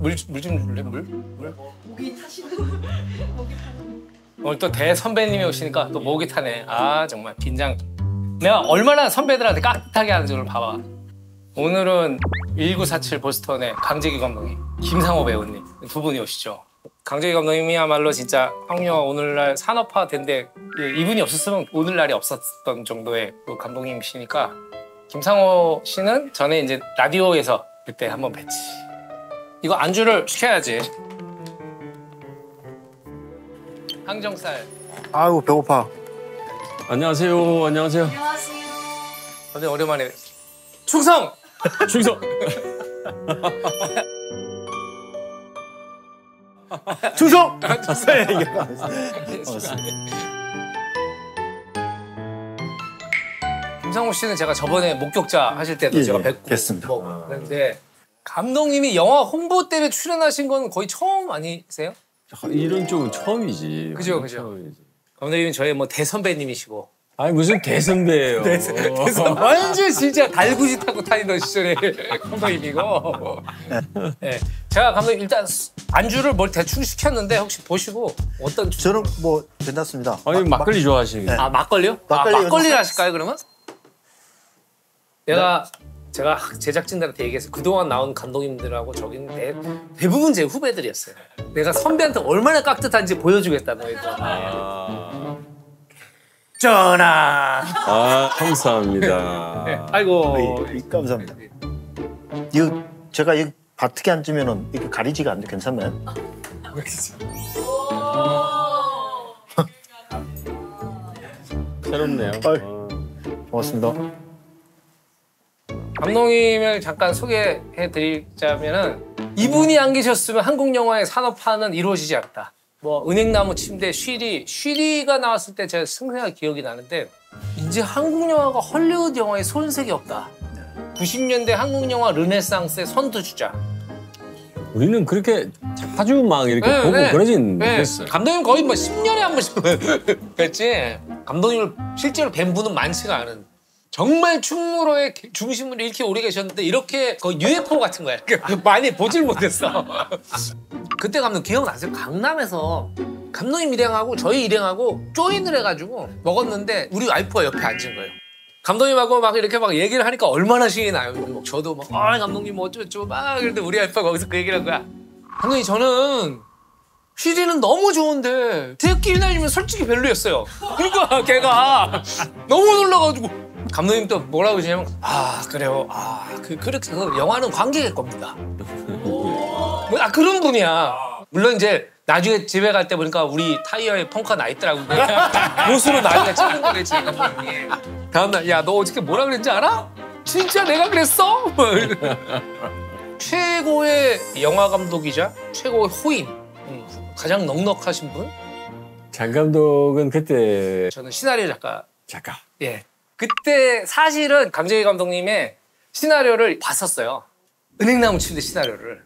물 좀 줄래? 물? 목이 타시는 목이 타는. 오늘 또 대선배님이 오시니까 또 목이 타네. 아 정말 긴장. 내가 얼마나 선배들한테 깍듯하게 하는지 오늘 봐봐. 오늘은 1947 보스턴의 강재기 감독님, 김상호 배우님 두 분이 오시죠. 강재기 감독님이야말로 진짜 황영화 오늘날 산업화된데 이분이 없었으면 오늘날이 없었던 정도의 그 감독님이시니까 김상호 씨는 전에 이제 라디오에서 그때 한번 뵀지. 이거 안주를 시켜야지. 항정살. 아이고 배고파. 안녕하세요. 안녕하세요. 안녕하세요. 근데 오랜만에 충성! 충성. 충성! 김상호 씨는 제가 저번에 목격자 하실 때도 예, 제가 예, 뵙고 뵀습니다. 뭐 그랬는데 감독님이 영화 홍보 때문에 출연하신 건 거의 처음 아니세요? 이런 쪽은 처음이지. 그죠. 처음이지. 감독님은 저희 뭐 대선배님이시고 아니 무슨 대선배예요. 완전 진짜 달구지 타고 다니던 시절에 감독님이고. 네. 제가 감독님 일단 안주를 뭘 대충 시켰는데 혹시 보시고 어떤 저는 뭐 괜찮습니다. 아니 막걸리 좋아하시는 거. 아 막걸리요? 막걸리 막걸리를 하실까요 그러면? 제가 제작진들한테 얘기해서 그동안 나온 감독님들하고 저기는 대부분 제 후배들이었어요. 내가 선배한테 얼마나 깍듯한지 보여주겠다는 거예요. 전하. 아 감사합니다. 네. 아이고. 감사합니다. 이거 제가 이 바트게 앉으면은 이게 가리지가 않는데 괜찮나요? 새롭네요. 고맙습니다. 감독님을 잠깐 소개해드리자면은 이분이 안 계셨으면 한국 영화의 산업화는 이루어지지 않았다. 뭐 은행나무 침대, 쉬리가 나왔을 때 제가 생생하게 기억이 나는데 이제 한국 영화가 헐리우드 영화의 손색이 없다. 90년대 한국 영화 르네상스의 선두주자. 우리는 그렇게 자주 막 이렇게 보고 그러진 못했어요. 감독님 거의 뭐 10년에 한 번씩 그랬지. 감독님을 실제로 뵌 분은 많지가 않은. 정말 충무로의 중심으로 이렇게 오래 계셨는데 이렇게 거의 UFO 같은 거야. 많이 보질 못했어. 그때 감독 기억나세요? 강남에서 감독님 일행하고 저희 일행하고 조인을 해가지고 먹었는데 우리 와이프가 옆에 앉은 거예요. 감독님하고 막 이렇게 막 얘기를 하니까 얼마나 신이 나요. 막 저도 막 감독님 뭐 어쩌고 막 그런데 우리 와이프가 거기서 그 얘기를 한 거야. 감독님 저는 쉬리는 너무 좋은데 대학기 휘날리면 솔직히 별로였어요. 그러니까 걔가 너무 놀라가지고 감독님 또 뭐라고 하시냐면 그래요. 그렇게 그 영화는 관객의 겁니다. 그런 분이야. 물론 이제 나중에 집에 갈 때 보니까 우리 타이어에 펑크가 나 있더라고. 못으로 나중에 찍은 거겠지. 다음날 야 너 어저께 뭐라 그랬는지 알아? 진짜 내가 그랬어? 최고의 영화 감독이자 최고의 호인, 가장 넉넉하신 분? 장 감독은 그때 저는 시나리오 작가. 예. 그때 사실은 강재기 감독님의 시나리오를 봤었어요. 은행나무 침대 시나리오를.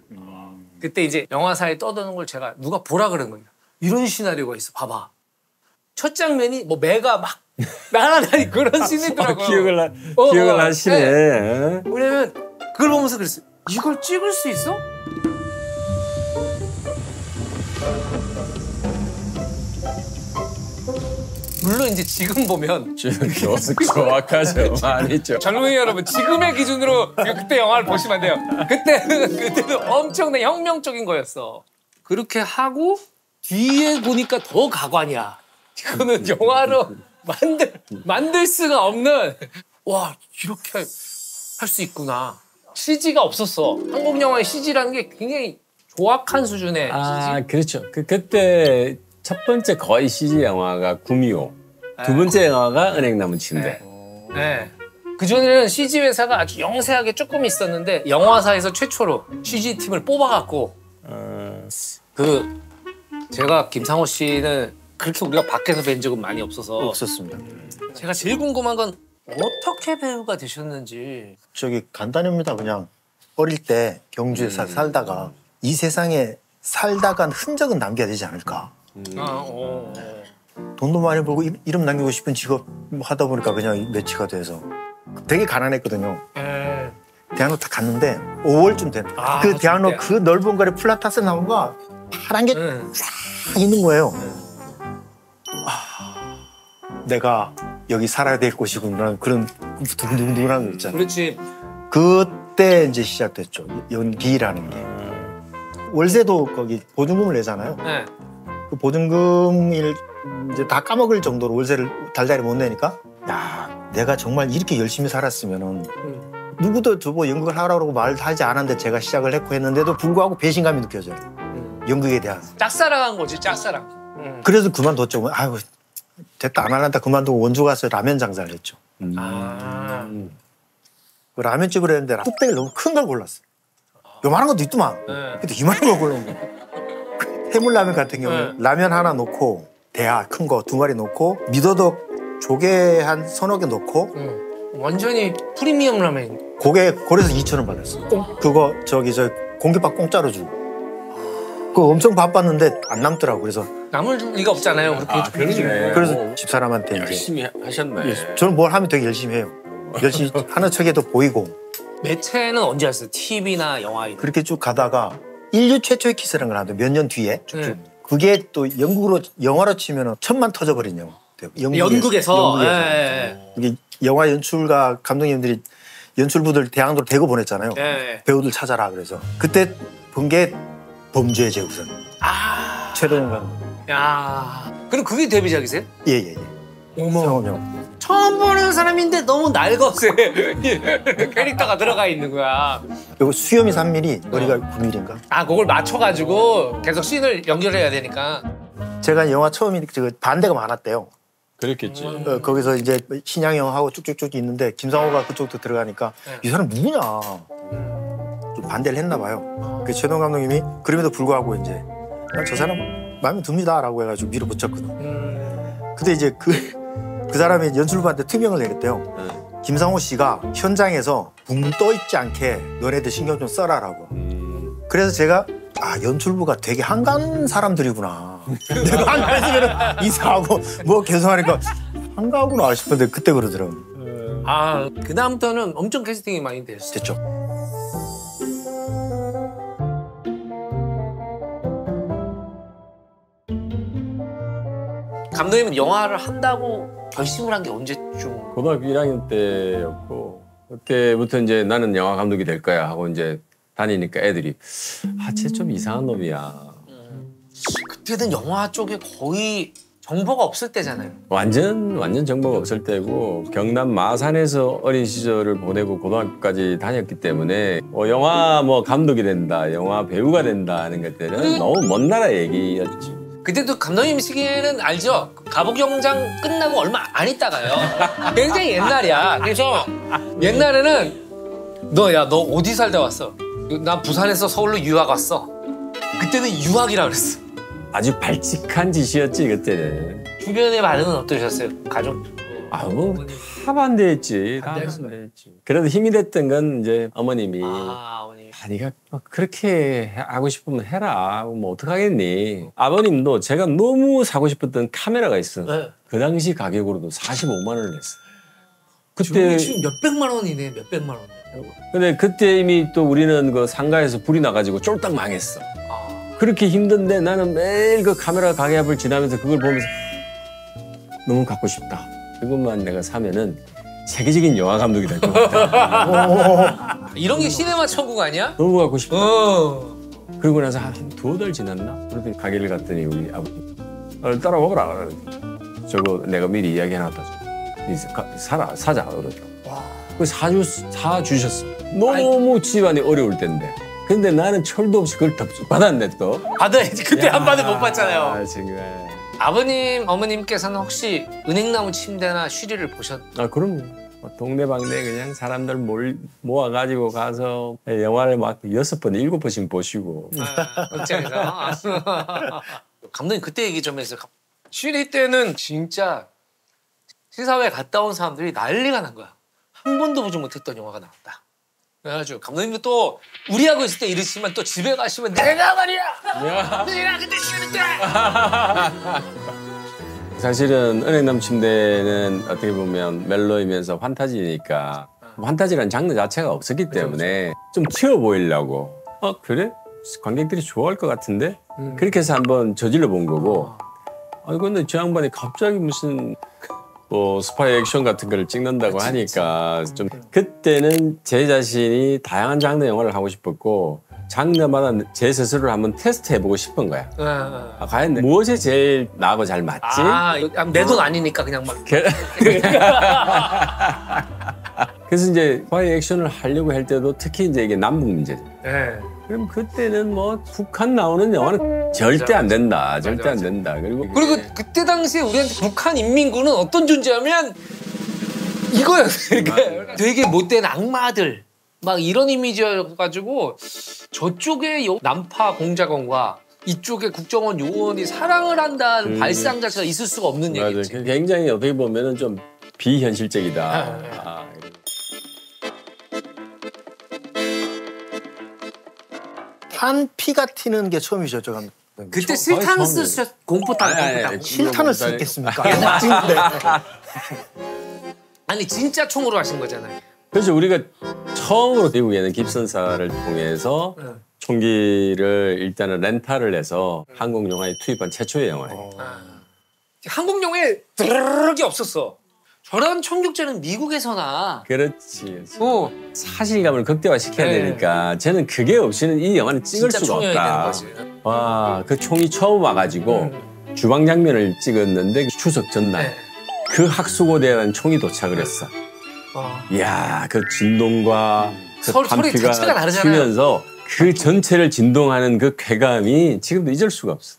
그때 이제 영화사에 떠드는 걸 제가 누가 보라 그런 거예요. 이런 시나리오가 있어. 봐봐. 첫 장면이 뭐 매가 막 날아다니 그런 씬이더라고요. 기억을 하시네. 네. 왜냐면 그걸 보면서 그랬어요. 이걸 찍을 수 있어? 물론 이제 지금 보면 정확하죠. 많이죠. 젊은이 여러분 지금의 기준으로 그때 영화를 보시면 안 돼요. 그때는 엄청난 혁명적인 거였어. 그렇게 하고 뒤에 보니까 더 가관이야. 이거는 영화로 만들 수가 없는. 와 이렇게 할 수 있구나. CG가 없었어. 한국 영화의 CG라는 게 굉장히 조악한 수준의 CG. 그렇죠. 그때 첫 번째 거의 CG 영화가 구미호. 두 번째 영화가 은행나무 침대. 네. 그전에는 CG 회사가 아주 영세하게 조금 있었는데 영화사에서 최초로 CG 팀을 뽑아갖고 제가 김상호 씨는 그렇게 우리가 밖에서 뵌 적은 많이 없었습니다. 제가 제일 궁금한 건 어떻게 배우가 되셨는지. 저기 간단합니다. 그냥 어릴 때 경주에 살다가 이 세상에 살다간 흔적은 남겨야 되지 않을까. 돈도 많이 벌고 이름 남기고 싶은 직업 하다 보니까 그냥 매치가 돼서 되게 가난했거든요. 대학로 딱 갔는데 5월쯤 된. 그 대학로 진짜. 그 넓은 거리 플라타스 나무가 파란 게 쫙 있는 거예요. 내가 여기 살아야 될 곳이구나 그런 두근두근한 거 있잖아요. 그렇지. 그때 이제 시작됐죠. 연기라는 게. 월세도 거기 보증금을 내잖아요. 네. 그 보증금을 이제 다 까먹을 정도로 월세를 달달이 못 내니까 야 내가 정말 이렇게 열심히 살았으면은 누구도 저보고 연극을 하라고 말하지 않았는데 제가 시작을 했고 했는데도 불구하고 배신감이 느껴져요. 연극에 대한. 짝사랑한 거지, 짝사랑. 그래서 그만뒀죠. 아이고 됐다 안 할란다 그만두고 원주 가서 라면 장사를 했죠. 그 라면집을 했는데 뚝배기를 너무 큰 걸 골랐어. 요만한 것도 있더만. 근데 이만한 걸 골랐는 거야. 해물라면 같은 경우는 라면 하나 넣고 대하 큰 거 2마리 넣고 미더덕 조개 한 서너 개 넣고 완전히 프리미엄 라면. 고래에서 2,000원 받았어. 그거 저 공깃밥 공짜로 주고. 그거 엄청 바빴는데 안 남더라고. 그래서 남을 줄 리가 없잖아요. 그렇게. 그러네. 그래서 집사람한테 이제 열심히 하셨네. 저는 뭘 하면 되게 열심히 해요. 열심히 하는 척에도 보이고. 매체는 언제 왔어요? TV나 영화 이런. 그렇게 쭉 가다가 인류 최초의 키스라는 걸 하는데 몇 년 뒤에 네. 그게 또 영화로 치면 천만 터져버린 영화. 영국에서. 예. 이게 영화 연출가 감독님들이 연출부들 대학으로 대거 보냈잖아요. 예. 배우들 찾아라 그래서 그때 본 게 범죄의 제후선. 최동현 감독. 야. 그럼 그게 데뷔작이세요? 예예예. 어머. 상업영. 처음 보는 사람인데 너무 날것에 캐릭터가 들어가 있는 거야. 이거 수염이 3mm, 머리가 9mm인가? 아, 그걸 맞춰가지고 계속 씬을 연결해야 되니까. 제가 영화 처음에 반대가 많았대요. 그랬겠지. 거기서 이제 신양영하고 쭉쭉쭉 있는데 김상호가 그쪽도 들어가니까 이 사람 누구냐 좀 반대를 했나 봐요. 그 최동 감독님이 그럼에도 불구하고 이제 난 저 사람 마음에 듭니다라고 해가지고 밀어붙였거든. 근데 이제 그 사람이 연출부한테 특명을 내렸대요. 김상호 씨가 현장에서 붕 떠 있지 않게 너네들 신경 좀 써라라고. 그래서 제가 연출부가 되게 한가한 사람들이구나. 내가 한가했으면 이사하고 뭐 계속 하니까 한가하구나 싶은데 그때 그러더라고요. 아, 그다음부터는 엄청 캐스팅이 많이 됐어. 됐죠. 감독님은 영화를 한다고 결심을 한 게 언제쯤? 고등학교 1학년 때였고 그때부터 이제 나는 영화 감독이 될 거야 하고 이제 다니니까 애들이 쟤 좀 이상한 놈이야. 그때는 영화 쪽에 거의 정보가 없을 때잖아요. 완전 정보가 없을 때고 경남 마산에서 어린 시절을 보내고 고등학교까지 다녔기 때문에 영화 감독이 된다, 영화 배우가 된다 하는 것들은 너무 먼 나라 얘기였지. 그때도 감독님 시기에는 알죠? 가복영장 끝나고 얼마 안 있다가요. 굉장히 옛날이야. 그래서 옛날에는 너 어디 살다 왔어? 나 부산에서 서울로 유학 왔어. 그때는 유학이라 그랬어. 아주 발칙한 짓이었지 그때는. 주변의 반응은 어떠셨어요? 가족? 다 반대했지. 다 반대했지. 그래도 힘이 됐던 건 이제 어머님이 어머니. 네가 그렇게 하고 싶으면 해라. 뭐 어떡하겠니. 아버님도 제가 너무 사고 싶었던 카메라가 있어. 네. 그 당시 가격으로도 45만 원을 냈어. 그때 지금 몇백만 원이네. 몇백만 원. 근데 그때 이미 또 우리는 그 상가에서 불이 나가지고 쫄딱 망했어. 그렇게 힘든데 나는 매일 그 카메라 가게 앞을 지나면서 그걸 보면서 너무 갖고 싶다. 이것만 내가 사면은 세계적인 영화 감독이 될 것 같다. 이런 게 시네마 천국 아니야? 너무 갖고 싶다. 그러고 나서 한 2달 지났나? 그러더니 가게를 갔더니 우리 아버님 따라와보라. 저거 내가 미리 이야기해놨다. 사자 그러죠. 그 사주셨어. 너무 집안이 어려울 텐데. 근데 나는 철도 없이 그걸 덥석 받았네 또. 받아야지. 그때 한 받을 못 받잖아요. 정말. 아버님, 어머님께서는 혹시 은행나무 침대나 쉬리를 그럼요. 동네방네 그냥 사람들 모아가지고 가서 영화를 막 6번, 7번씩 보시고. 극장에서. 감독님 그때 얘기 좀 해서 쉬리 때는 진짜 시사회 갔다 온 사람들이 난리가 난 거야. 한 번도 보지 못했던 영화가 나왔다. 그래가지고 감독님도 또 우리하고 있을 때 이러시면 또 집에 가시면 내가 말이야. 내가 그때 쉬리 때. 사실은 은행나무 침대는 어떻게 보면 멜로이면서 판타지니까 판타지라는 장르 자체가 없었기 때문에 좀 튀어 보이려고 그래? 관객들이 좋아할 것 같은데? 그렇게 해서 한번 저질러 본 거고 근데 저 양반이 갑자기 무슨 뭐 스파이 액션 같은 걸 찍는다고 하니까 좀 그때는 제 자신이 다양한 장르 영화를 하고 싶었고 장르마다 제 스스로를 한번 테스트해보고 싶은 거야. 과연 무엇이 제일 나하고 잘 맞지? 내 돈 아니니까 그냥 막. 그래서 이제 스파이 액션을 하려고 할 때도 특히 이제 이게 남북 문제죠. 네. 그럼 그때는 뭐 북한 나오는 영화는 절대 안 된다. 절대 안 된다. 그리고 그때 당시에 우리한테 북한 인민군은 어떤 존재냐면 이거였어요. 그러니까 되게 못된 악마들 막 이런 이미지여가지고 저쪽에 남파 공작원과 이쪽에 국정원 요원이 사랑을 한다는 발상 자체가 있을 수가 없는 얘기지. 맞아요. 굉장히 어떻게 보면은 좀 비현실적이다. 한 피가 튀는 게 처음이죠, 저 감독. 그때 실탄 쓰셨 공포탄. 실탄을 쓰겠습니까? 찍는데. 아니 진짜 총으로 하신 거잖아요. 그래서 우리가 처음으로 미국에는 깁슨사를 통해서 총기를 일단은 렌탈을 해서 한국 영화에 투입한 최초의 영화예요. 한국 영화에 드르륵이 없었어. 저런 총격전은 미국에서나. 그렇지. 사실감을 극대화시켜야 되니까 저는 그게 없이는 이 영화는 찍을 수가 없다. 와, 그 총이 처음 와가지고 주방 장면을 찍었는데 추석 전날 그 학수고대라는 총이 도착을 했어. 이야, 그 진동과 그 판피가 튀면서 그 전체를 진동하는 그 쾌감이 지금도 잊을 수가 없어.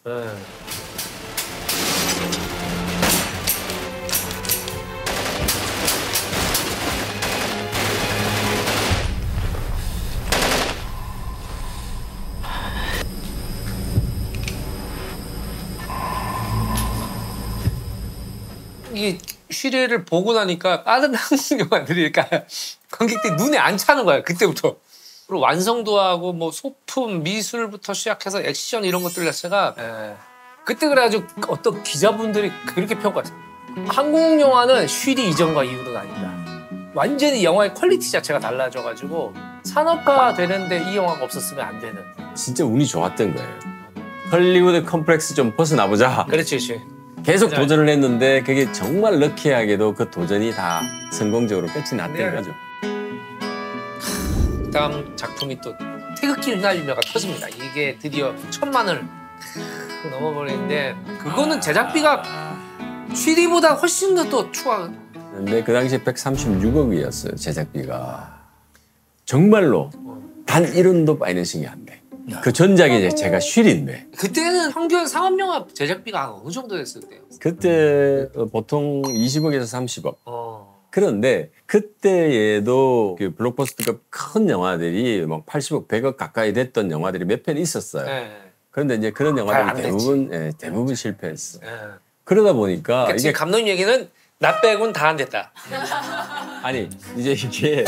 이 쉬리를 보고 나니까 다른 한국 영화들이 그러니까 관객들이 눈에 안 차는 거야 그때부터. 그리고 완성도하고 뭐 소품, 미술부터 시작해서 액션 이런 것들 자체가 그때 그래가지고 어떤 기자분들이 그렇게 평가했어요. 한국 영화는 쉬리 이전과 이후로는 아니다. 완전히 영화의 퀄리티 자체가 달라져가지고 산업화 되는데 이 영화가 없었으면 안 되는. 진짜 운이 좋았던 거예요. 헐리우드 컴플렉스 좀 벗어나보자. 그렇지, 그렇지. 계속 도전을 했는데 그게 정말 럭키하게도 그 도전이 다 성공적으로 끝이 났던 거죠. 다음 작품이 또 태극기 휘날리며가 터집니다. 이게 드디어 1000만을 넘어버리는데 그거는 제작비가 쉬리보다 훨씬 더 또 추가. 근데 그 당시에 136억이었어요 제작비가. 정말로 단 1원도 마이너싱이 안 돼. 그 전작이 제가 쉬리인데. 그때는 평균 상업영화 제작비가 어느 정도 됐을 때요? 그때 보통 20억에서 30억. 그런데 그때에도 그 블록버스터급 큰 영화들이 뭐 80억, 100억 가까이 됐던 영화들이 몇 편 있었어요. 그런데 이제 그런 영화들이 대부분 실패했어. 그러다 보니까 그러니까 지금 감독님 얘기는 나 빼고는 다 안 됐다. 아니 이제 이게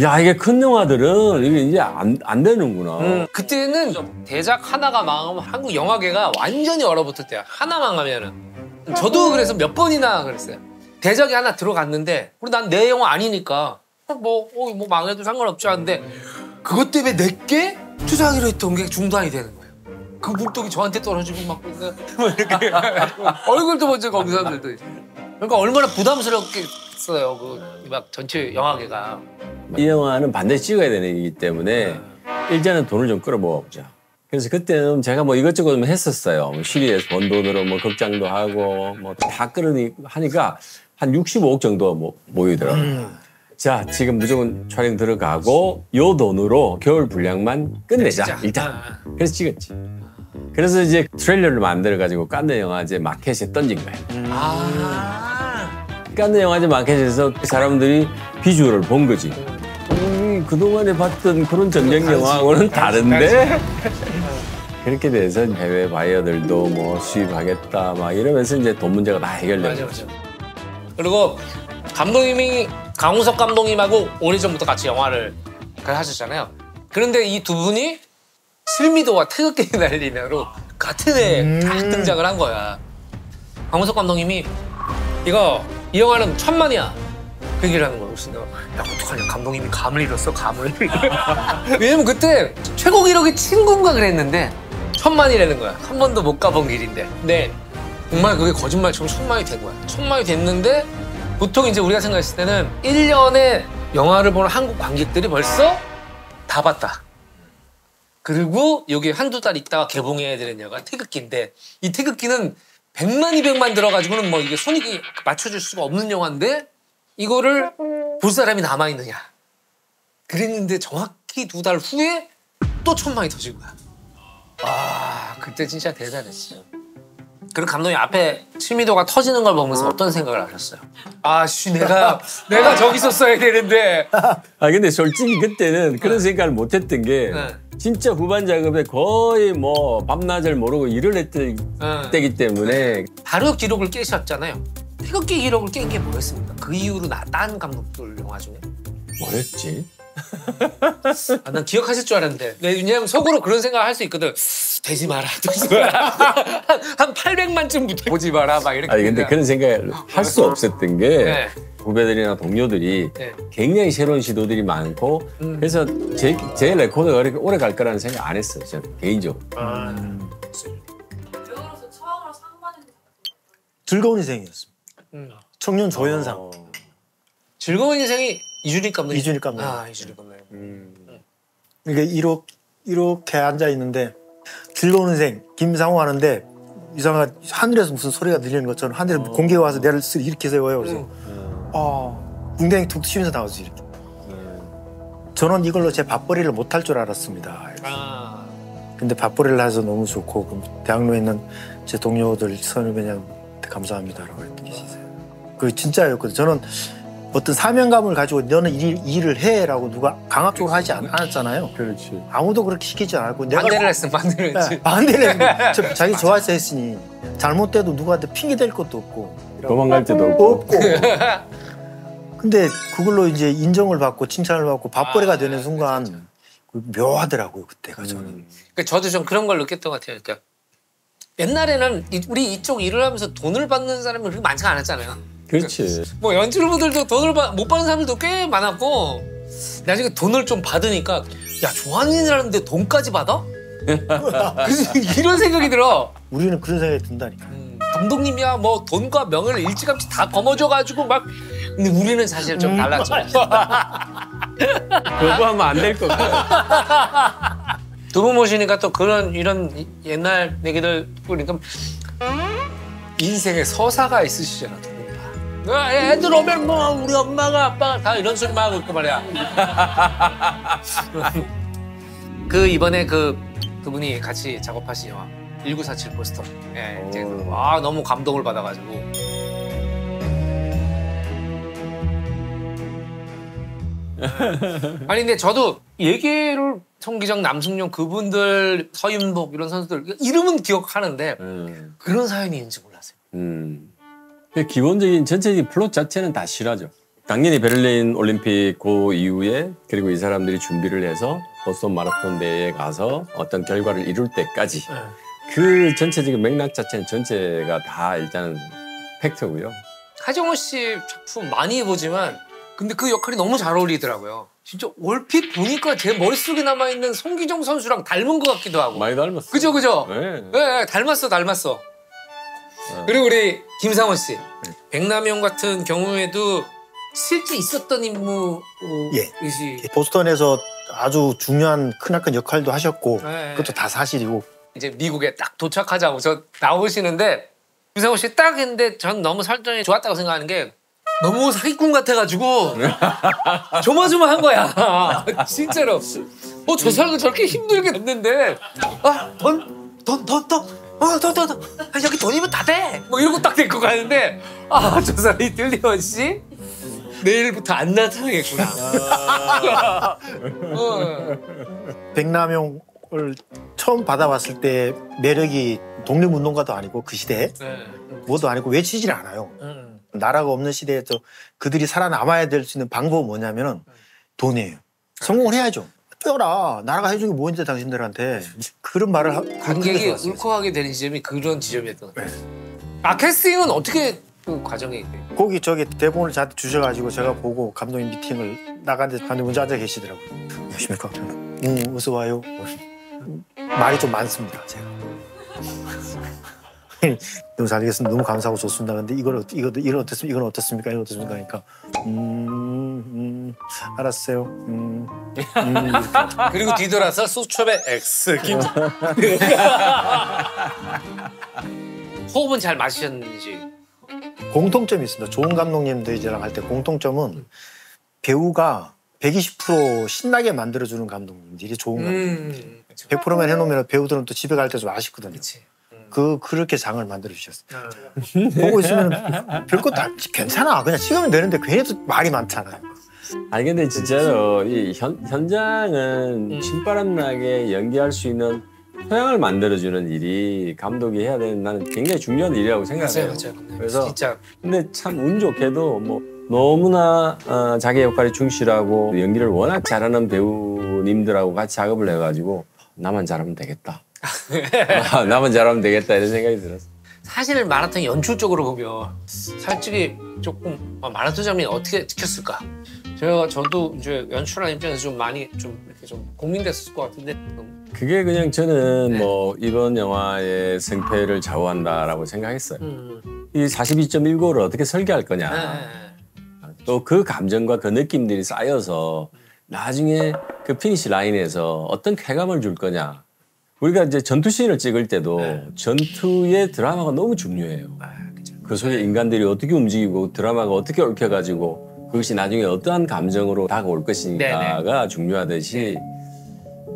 야 이게 큰 영화들은 이게 이제 안 되는구나. 그때는 대작 하나가 망하면 한국 영화계가 완전히 얼어붙을 때야. 하나 망하면은. 저도 그래서 몇 번이나 그랬어요. 대작이 하나 들어갔는데 그리고 난 내 영화 아니니까 뭐 망해도 상관없지 않은데 그것 때문에 내게 투자하기로 했던 게 중단이 되는 거예요. 그 물독이 저한테 떨어지고 막 이렇게 얼굴도 먼저 거기 사람들도. 그러니까 얼마나 부담스럽겠어요. 그 막 전체 영화계가. 이 영화는 반드시 찍어야 되는 일이기 때문에 일단은 돈을 좀 끌어모아보자. 그래서 그때는 제가 뭐 이것저것 했었어요. 쉬리에서 번 돈으로 뭐 극장도 하고 뭐 다 하니까 한 65억 정도 모이더라고요. 자, 지금 무조건 촬영 들어가고 요 돈으로 겨울 분량만 끝내자 일단. 그래서 찍었지. 그래서 이제 트레일러를 만들어가지고 칸느 영화제 마켓에 던진 거예요. 칸느 영화제 마켓에서 사람들이 비주얼을 본 거지. 그동안에 봤던 그런 전쟁 영화하고는 다른데? 그렇게 돼서 해외 바이어들도 뭐 수입하겠다 막 이러면서 이제 돈 문제가 다 해결된 거죠. 그리고 감독님이 강우석 감독님하고 오래전부터 같이 영화를 하셨잖아요. 그런데 이 두 분이 실미도와 태극기 날리며로 같은 해에 딱 등장을 한 거야. 강우석 감독님이 이 영화는 1000만이야. 그 얘기를 하는 거야. 그래서 내가 야 어떡하냐 감독님이 감을 잃었어 감을. 왜냐면 그때 최고 기록이 친구인가 그랬는데 1000만이라는 거야. 한 번도 못 가본 길인데. 근데 정말 그게 거짓말처럼 1000만이 된 거야. 1000만이 됐는데 보통 이제 우리가 생각했을 때는 1년에 영화를 보는 한국 관객들이 벌써 다 봤다. 그리고 여기 한두 달 있다가 개봉해야 되는 영화가 태극기인데 이 태극기는 100만, 200만 들어가지고는 뭐 이게 손익이 맞춰줄 수가 없는 영화인데 이거를 볼 사람이 남아있느냐. 그랬는데 정확히 2달 후에 또 1000만이 터진 거야. 아, 그때 진짜 대단했어요. 그리고 감독님 앞에 친미도가 터지는 걸 보면서 어떤 생각을 하셨어요? 아씨, 내가 저기 있었어야 되는데. 아 근데 솔직히 그때는 그런 생각을 못했던 게 진짜 후반 작업에 거의 뭐 밤낮을 모르고 일을 했을 때기 때문에 바로 기록을 깨셨잖아요. 태극기 기록을 깬 게 뭐였습니까? 그 이후로 딴 감독들 영화 중에? 뭐였지? 아, 난 기억하실 줄 알았는데. 왜냐면 속으로 그런 생각을 할 수 있거든. 되지 마라. 한 800만쯤부터 보지 마라. 막 이렇게. 아니 근데 그런 생각을 할 수 없었던 게 네. 후배들이나 동료들이 네. 굉장히 새로운 시도들이 많고 그래서 제 레코드가 그렇게 오래 갈 거라는 생각 안 했어요. 저는 개인적으로. 배우로서 처음으로 상 받은 게 즐거운 인생이었습니다. 청년 조연상. 즐거운 인생이 이준익 감독님. 이준익 감독님. 아, 이준익 감독님. 이게 이렇게 앉아 있는데 즐거운 인생 김상호 하는데 이상한 하늘에서 무슨 소리가 들리는 것처럼 하늘에 공기가 와서 내를 이렇게 세워요. 그래서 궁뎅이 툭 치면서 나오지 이렇게. 저는 이걸로 제 밥벌이를 못할 줄 알았습니다. 아. 근데 밥벌이를 해서 너무 좋고 그럼 대학로에 있는 제 동료들 선후배님한테 감사합니다라고 했던 게 있어요. 그 진짜였거든요. 저는 어떤 사명감을 가지고 너는 일을 해라고 누가 강압적으로 하지 않았잖아요. 그렇지. 아무도 그렇게 시키지 않았고 내가 반대를 했으면 반대를 했지. 반대를 했는데 자기 좋아해서 했으니 잘못돼도 누구한테 핑계 댈 것도 없고 도망갈 때도 없고. 근데 그걸로 이제 인정을 받고 칭찬을 받고 밥벌이가 되는 순간 묘하더라고요 그때가 저는. 그러니까 저도 좀 그런 걸 느꼈던 것 같아요. 그러니까 옛날에는 우리 이쪽 일을 하면서 돈을 받는 사람이 그렇게 많지가 않았잖아요. 그렇지. 뭐 연출부들도 돈을 못 받는 사람들도 꽤 많았고 나중에 돈을 좀 받으니까 야 좋아하는 일 하는데 돈까지 받아? 그래서 이런 생각이 들어. 우리는 그런 생각이 든다니까. 감독님이야 뭐 돈과 명예를 일찌감치 다 거머쥐어가지고 막 근데 우리는 사실 좀 달랐죠. 거부하면 안 될 것 같아. 두 분 모시니까 또 이런 옛날 얘기들 보니까 인생에 서사가 있으시잖아. 두 분 다. 애들 오면 뭐 우리 엄마가 아빠가 다 이런 소리만 하고 있고 말이야. 그 이번에 그 두 분이 같이 작업하신 영화 1947 포스터. 예, 이제 너무 감동을 받아가지고. 아니 근데 저도 얘기를 송기정, 남승용 그분들 서윤복 이런 선수들 이름은 기억하는데 그런 사연이 있는지 몰랐어요. 기본적인 전체적인 플롯 자체는 다 실화죠. 당연히 베를린 올림픽 그 이후에 그리고 이 사람들이 준비를 해서 보스턴 마라톤 대회에 가서 어떤 결과를 이룰 때까지 그 전체적인 맥락 자체는 전체가 다 일단은 팩트고요. 하정우 씨 작품 많이 보지만 근데 그 역할이 너무 잘 어울리더라고요. 진짜 얼핏 보니까 제 머릿속에 남아있는 송기정 선수랑 닮은 것 같기도 하고. 많이 닮았어. 그죠? 네. 네, 닮았어. 그리고 우리 김상호 씨. 백남용 같은 경우에도 실제 있었던 인물이시. 보스턴에서 아주 중요한 크나큰 역할도 하셨고 네. 그것도 다 사실이고. 이제 미국에 딱 도착하자고 저 나오시는데 김상호 씨 딱 했는데 전 너무 설정이 좋았다고 생각하는 게 너무 사기꾼 같아가지고 조마조마한 거야. 진짜로. 저 사람은 저렇게 힘들게 됐는데 돈. 여기 돈이면 다 돼. 뭐 이러고 딱 데리고 가는데 저 사람이 들리원 씨 내일부터 안 나타나겠구나. 백남용을 처음 받아봤을 때 매력이 독립운동가도 아니고 그 시대에 뭐도 아니고 외치질 않아요. 나라가 없는 시대에서 그들이 살아남아야 될 수 있는 방법은 뭐냐면은 돈이에요. 성공을 해야죠. 뛰어라. 나라가 해준 게 뭐인데 당신들한테. 그런 말을 관객이 울컥하게 되는 지점이 그런 지점이었던 것 같아요. 캐스팅은 어떻게 그 과정이. 거기 저기 대본을 저한테 주셔가지고 제가 보고 감독님 미팅을 나갔는데 감독님 먼저 앉아 계시더라고요. 안녕하십니까? 어서 와요. 말이 좀 많습니다, 제가. 너무 잘 되겠습니다. 너무 감사하고 좋습니다. 근데 이건 어떻습니까? 이건 어떻습니까? 이건 어떻습니까? 하니까 알았어요. 그리고 뒤돌아서 수첩에 X. 호흡은 잘 맞으셨는지. 공통점이 있습니다. 좋은 감독님들이랑 할 때 공통점은 배우가 120% 신나게 만들어주는 감독님들이 좋은 감독님. 100%만 해놓으면 배우들은 또 집에 갈 때 좀 아쉽거든요. 그치. 그렇게 장을 만들어 주셨어요. 보고 있으면 별거 다 괜찮아. 그냥 찍으면 되는데 괜히 또 말이 많잖아요. 아니 근데 진짜로 이 현장은 신바람 나게 연기할 수 있는 토양을 만들어주는 일이 감독이 해야 되는 나는 굉장히 중요한 일이라고 생각해요. 맞아요. 그래서 진짜. 근데 참 운 좋게도 뭐 너무나 자기 역할에 충실하고 연기를 워낙 잘하는 배우님들하고 같이 작업을 해가지고 나만 잘하면 되겠다. 나만 잘하면 되겠다 이런 생각이 들었어. 사실 마라톤 연출적으로 보면 솔직히 조금 마라톤 장면이 어떻게 찍혔을까? 저도 이제 연출하는 입장에서 좀 많이 좀 이렇게 좀 고민됐을 것 같은데. 그게 그냥 저는 네. 뭐 이번 영화의 승패를 좌우한다라고 생각했어요. 이 42.195를 어떻게 설계할 거냐. 또 그 감정과 그 느낌들이 쌓여서 나중에 그 피니시 라인에서 어떤 쾌감을 줄 거냐. 우리가 이제 전투 씬을 찍을 때도 전투의 드라마가 너무 중요해요. 그 속에 인간들이 어떻게 움직이고 드라마가 어떻게 얽혀가지고 그것이 나중에 어떠한 감정으로 다가올 것인가가 중요하듯이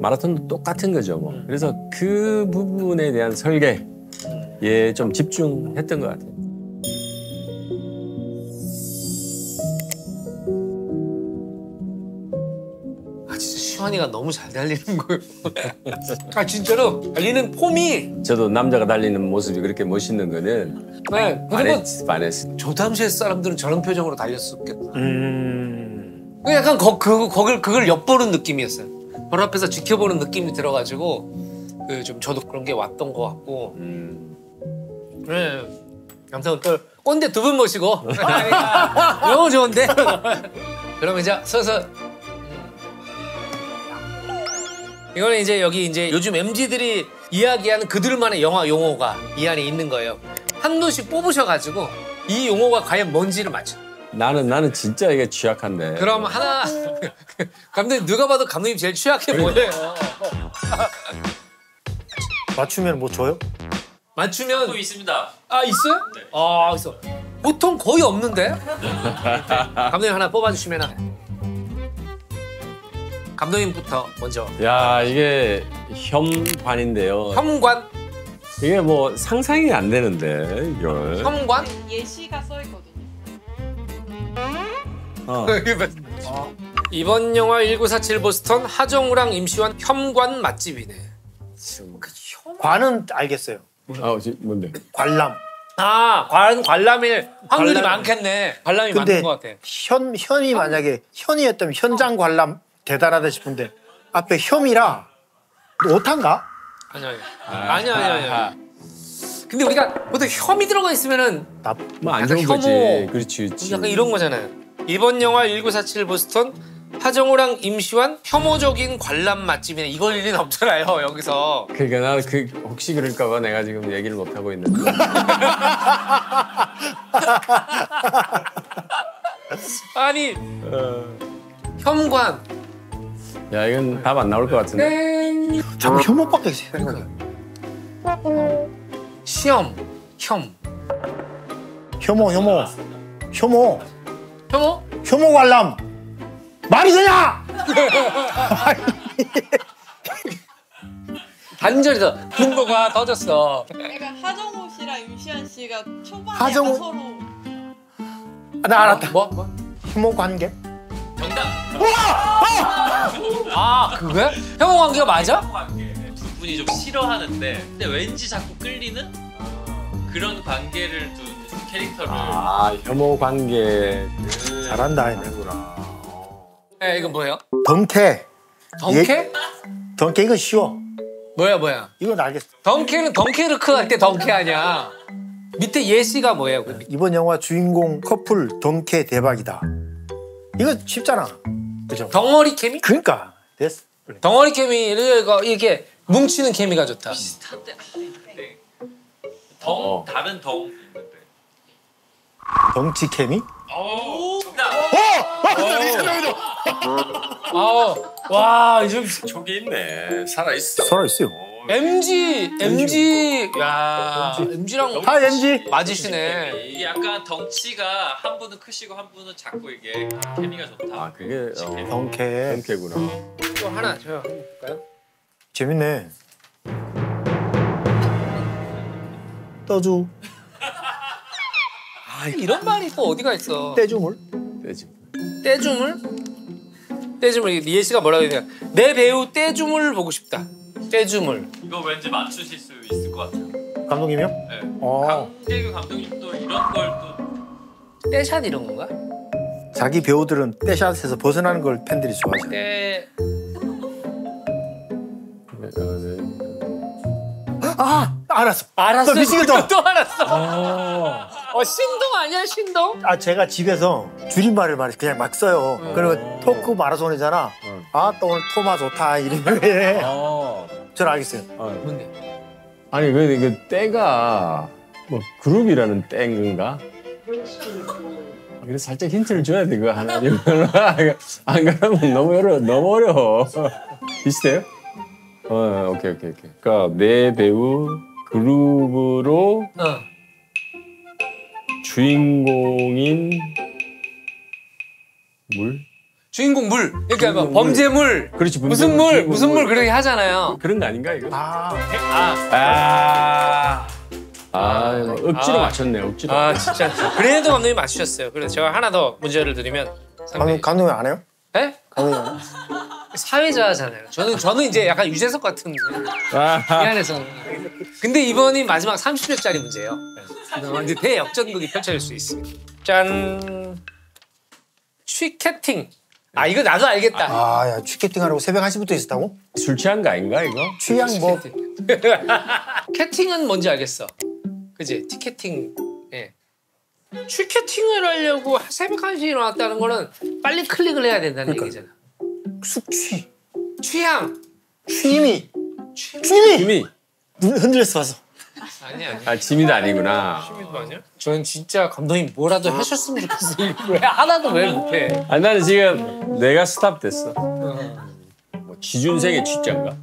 마라톤도 똑같은 거죠. 뭐. 그래서 그 부분에 대한 설계에 좀 집중했던 것 같아요. 진짜 시환이가 너무 잘 달리는 거예요. 진짜로 달리는 폼이. 저도 남자가 달리는 모습이 그렇게 멋있는 거는 네. 그리고 반했어. 저 당시에 사람들은 저런 표정으로 달렸었겠다. 약간 그걸 엿보는 느낌이었어요. 바로 앞에서 지켜보는 느낌이 들어가지고 좀 저도 그런 게 왔던 것 같고. 네. 아무튼 또 꼰대 두 분 모시고 너무 좋은데. 그러면 이제 서서 이거는 이제 여기 이제 요즘 MZ들이 이야기하는 그들만의 영화 용어가 이 안에 있는 거예요. 한 분씩 뽑으셔가지고 이 용어가 과연 뭔지를 맞춰. 나는 진짜 이게 취약한데. 그럼 하나 감독님 누가 봐도 감독님 제일 취약해 보여요. 맞추면 뭐 줘요? 맞추면 또 있습니다. 아 있어요? 네. 아 있어. 보통 거의 없는데. 감독님 하나 뽑아주시면. 감독님부터 먼저. 야 이게 혐관인데요. 혐관. 이게 뭐 상상이 안 되는데 이걸. 혐관? 예시가 써 있거든요. 이번 영화 1947 보스턴 하정우랑 임시완 혐관 맛집이네. 관은 알겠어요. 뭔데? 관람. 관람일 확률이 관람. 많겠네. 관람이 근데 많은 것 같아. 현이 만약에 현이었다면 현장 관람 대단하다 싶은데 앞에 혐이라 오탄가? 아니야. 근데 우리가 보통 혐이 들어가 있으면은 뭐 안 약간 좋은 거지. 혐오. 그렇지. 약간 이런 거잖아요. 이번 영화 1947 보스턴 하정우랑 임시완 혐오적인 관람 맛집이네. 이걸 일은 없잖아요 여기서. 그러니까 나 혹시 그럴까봐 내가 지금 얘기를 못 하고 있는데. 아니 혐관. 야 이건 답 안 나올 것 같은데. 자꾸 혐오밖에 생각해. 시험. 혐오 관람 말이 되냐? 단절이다. 분노가 터졌어. 그러니까 하정우 씨랑 임시완 씨가 초반에 하정우- 약간 서로 나 알았다. 뭐? 혐오 관계? 정답. 그거야? 혐오 관계가 맞아? 두 분이 좀 싫어하는데 근데 왠지 자꾸 끌리는 그런 관계를 둔 캐릭터를 혐오 관계. 잘한다. 네, 이건 뭐예요? 덩케. 덩케? 덩케 이건 쉬워. 뭐야? 이건 알겠어. 덩케는 덩케르크 할 때 덩케 아니야. 밑에 예시가 뭐예요? 이번 영화 주인공 커플 덩케 대박이다. 이거 쉽잖아. 그죠? 덩어리 케미? 그러니까 됐어. 덩어리 케미를 이렇게 뭉치는 케미가 좋다. 비슷한데. 네. 다른 덩 있는데. 덩치 케미? 정답. 와, 좀 저기 있네. 살아 있어. 살아있어요. MG, 야, MG랑 하 MG. 맞으시네. 이게 약간 덩치가 한 분은 크시고 한 분은 작고 이게 케미가 좋다. 아 그게 덩케. 덩케구나. 또 하나 저 한번 볼까요? 재밌네. 떠주. 이런 말이 또 어디가 있어? 떼주물. 되지. 떼주물? 떼주물. 예시가 뭐라고 해야 되나? 내 배우 떼주물 보고 싶다. 떼주물. 이거 왠지 맞추실 수 있을 것 같아요. 감독님이요? 네. 어. 강재규 감독님도 이런 걸 또 떼샷 이런 건가? 자기 배우들은 떼샷에서 벗어나는 걸 팬들이 좋아하잖아요. 떼... 아 알았어. 알았어. 미치겠다. 또 알았어. 신동 아니야, 신동? 아 제가 집에서 줄임말을 그냥 막 써요. 그리고 토크 마라톤이잖아. 아 또 오늘 토마 좋다 이러면 저는 알겠어요. 뭔데? 아니 그 때가 뭐 그룹이라는 때인가? 그래서 살짝 힌트를 줘야 돼 그거 하나. 안 그러면 너무 어려워. 비슷해요? 오케이. 그러니까 내 배우 그룹으로 주인공인 물? 주인공 물. 그러니까 뭐 범죄물. 그렇지. 무슨 물, 주인공 무슨 물 그렇게 하잖아요. 그런 거 아닌가 이거? 뭐 억지로 맞췄네 억지로. 아 진짜. 그래도 감독님 맞추셨어요. 그래서 제가 하나 더 문제를 드리면 감독님 안 해요? 네? 감독님 안 해요? 사회자잖아요. 저는 이제 약간 유재석 같은 미안해서. 근데 이번이 마지막 30초짜리 문제예요. 근데 대역전극이 펼쳐질 수 있습니다. 짠. 취캐팅. 아 이거 나도 알겠다. 아야 취캐팅하라고 새벽 1시부터 있었다고? 술 취한 거 아닌가 이거? 취향 뭐 캐팅은 뭔지 알겠어. 그지? 티켓팅. 예. 취캐팅을 하려고 새벽 1시에 일어났다는 거는 빨리 클릭을 해야 된다는 얘기잖아. 숙취. 취향. 취미. 지미. 눈 흔들렸어 봐서. 아니야. 아 지미도 아니구나. 취미도 아니야? 저는 진짜 감독님 뭐라도 하셨으면 좋겠어요. 왜 하나도 왜 못해? 아 나는 지금 내가 스탑 됐어. 뭐 지준생의 취자인가?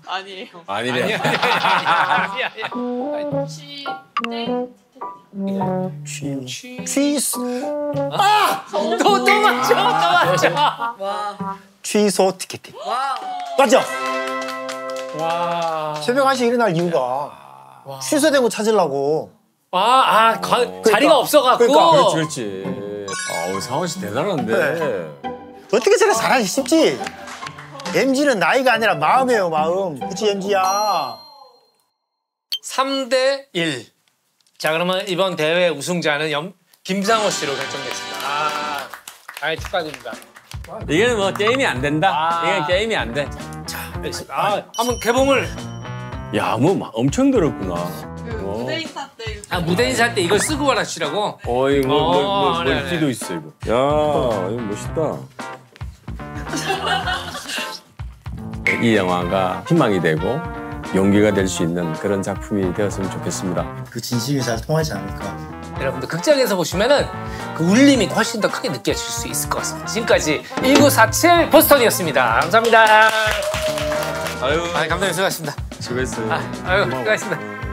아니에요. 아니래. 아니야. 취소. 또 맞죠. 취소 티켓팅. 맞죠? 와. 새벽 1시에 일어날 이유가 취소된 거 찾으려고. 자리가 없어갖고. 그러니까. 그렇지. 상원 씨 대단한데. 네. 어떻게 저래 잘하기 쉽지? MG는 나이가 아니라 마음이에요, 마음. 그치, MG야. 3대1. 자, 그러면 이번 대회 우승자는 김상호 씨로 결정됐습니다. 축하드립니다. 이게는 뭐 게임이 안 된다. 이게 게임이 안 돼. 한번 개봉을. 야, 뭐 엄청 들었구나. 그 무대 인사 때. 무대 인사 때 이걸 쓰고 가라시라고? 이거 그래. 멀티도 있어 이거. 야, 이거 멋있다. 이 영화가 희망이 되고 용기가 될 수 있는 그런 작품이 되었으면 좋겠습니다. 그 진심이 잘 통하지 않을까. 여러분들 극장에서 보시면은 그 울림이 훨씬 더 크게 느껴질 수 있을 것 같습니다. 지금까지 1947 보스턴이었습니다. 감사합니다. 아유, 감독님 수고하셨습니다. 수고했어요. 수고하셨습니다.